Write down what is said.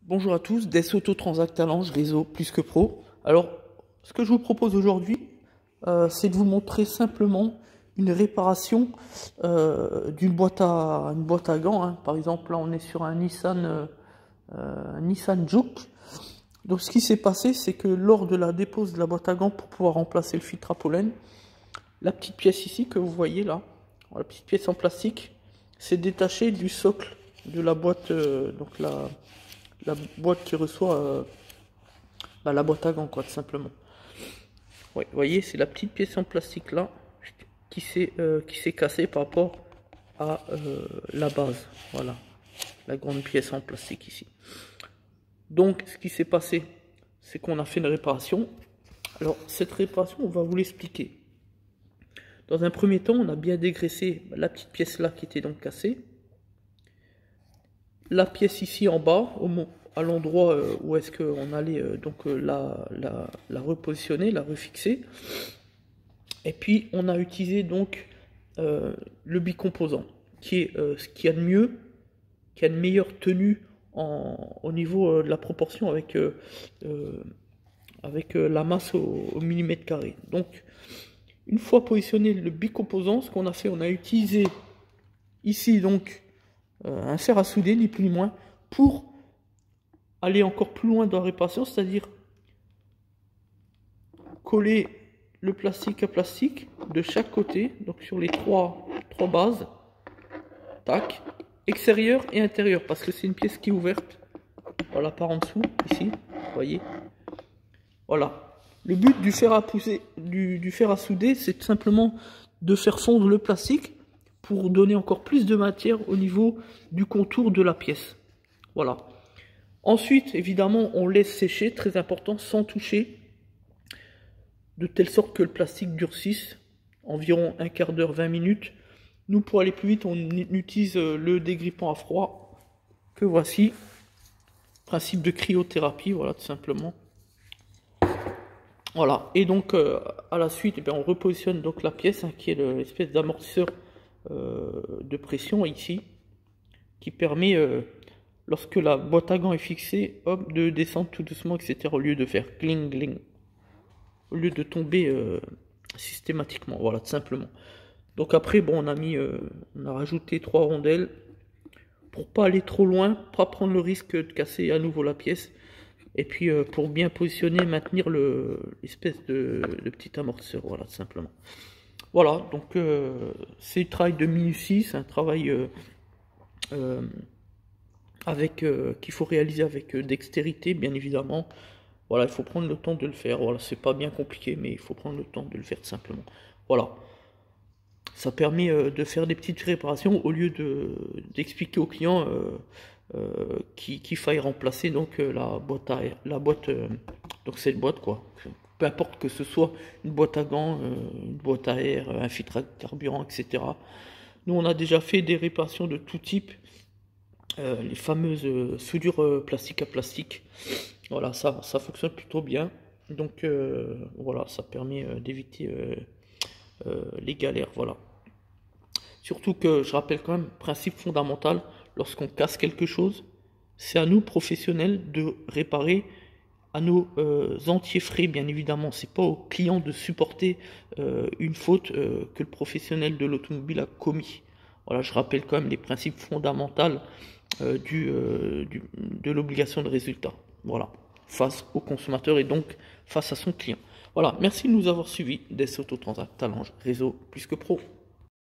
Bonjour à tous, Des Autotransact Talange, réseau plus que pro. Alors, ce que je vous propose aujourd'hui, c'est de vous montrer simplement une réparation d'une boîte à gants. Hein. Par exemple, là, on est sur un Nissan Juke. Donc, ce qui s'est passé, c'est que lors de la dépose de la boîte à gants pour pouvoir remplacer le filtre à pollen, la petite pièce ici que vous voyez là, la petite pièce en plastique, s'est détachée du socle de la boîte, donc la boîte qui reçoit la boîte à gants, quoi, tout simplement. Ouais, vous voyez, c'est la petite pièce en plastique là qui s'est cassée par rapport à la base. Voilà, la grande pièce en plastique ici. Donc, ce qui s'est passé, c'est qu'on a fait une réparation. Alors, cette réparation, on va vous l'expliquer. Dans un premier temps, on a bien dégraissé la petite pièce là qui était donc cassée. La pièce ici en bas, à l'endroit où est-ce qu'on allait la repositionner, la refixer. Et puis on a utilisé donc le bicomposant, qui est ce qu'il y a de mieux, qui a une meilleure tenue au niveau de la proportion avec la masse au millimètre carré. Donc une fois positionné le bicomposant, ce qu'on a fait, on a utilisé ici donc un fer à souder, ni plus ni moins, pour aller encore plus loin dans la réparation, c'est-à-dire coller le plastique à plastique de chaque côté, donc sur les trois bases, tac, extérieur et intérieur, parce que c'est une pièce qui est ouverte, voilà, par en dessous, ici, vous voyez, voilà. Le but du fer à souder, c'est tout simplement de faire fondre le plastique pour donner encore plus de matière au niveau du contour de la pièce. Voilà. Ensuite, évidemment, on laisse sécher, très important, sans toucher, de telle sorte que le plastique durcisse, environ un quart d'heure, 20 minutes. Nous, pour aller plus vite, on utilise le dégrippant à froid, que voici. Principe de cryothérapie, voilà, tout simplement. Voilà, et donc, à la suite, eh bien, on repositionne donc la pièce, hein, qui est l'espèce d'amortisseur de pression ici, qui permet, lorsque la boîte à gants est fixée, hop, de descendre tout doucement, etc., au lieu de faire cling, cling, au lieu de tomber systématiquement, voilà, tout simplement. Donc après, bon, on a rajouté 3 rondelles, pour pas aller trop loin, pas prendre le risque de casser à nouveau la pièce, et puis pour bien positionner, maintenir l'espèce de petit amortisseur, voilà, tout simplement. Voilà, donc c'est un travail de minutie, c'est un travail qu'il faut réaliser avec dextérité, bien évidemment. Voilà, il faut prendre le temps de le faire. Voilà, c'est pas bien compliqué, mais il faut prendre le temps de le faire tout simplement. Voilà, ça permet de faire des petites réparations au lieu d'expliquer au client qu'il faille remplacer donc donc cette boîte, quoi. Peu importe que ce soit une boîte à gants, une boîte à air, un filtre à carburant, etc. Nous, on a déjà fait des réparations de tout type, les fameuses soudures plastique à plastique. Voilà, ça fonctionne plutôt bien. Donc voilà, ça permet d'éviter les galères. Voilà. Surtout que je rappelle quand même, principe fondamental, lorsqu'on casse quelque chose, c'est à nous, professionnels, de réparer à nos entiers frais, bien évidemment. C'est pas au client de supporter une faute que le professionnel de l'automobile a commis. Voilà, je rappelle quand même les principes fondamentaux de l'obligation de résultat. Voilà, face au consommateur et donc face à son client. Voilà, merci de nous avoir suivis. Des Autotransact Talange, réseau plus que pro.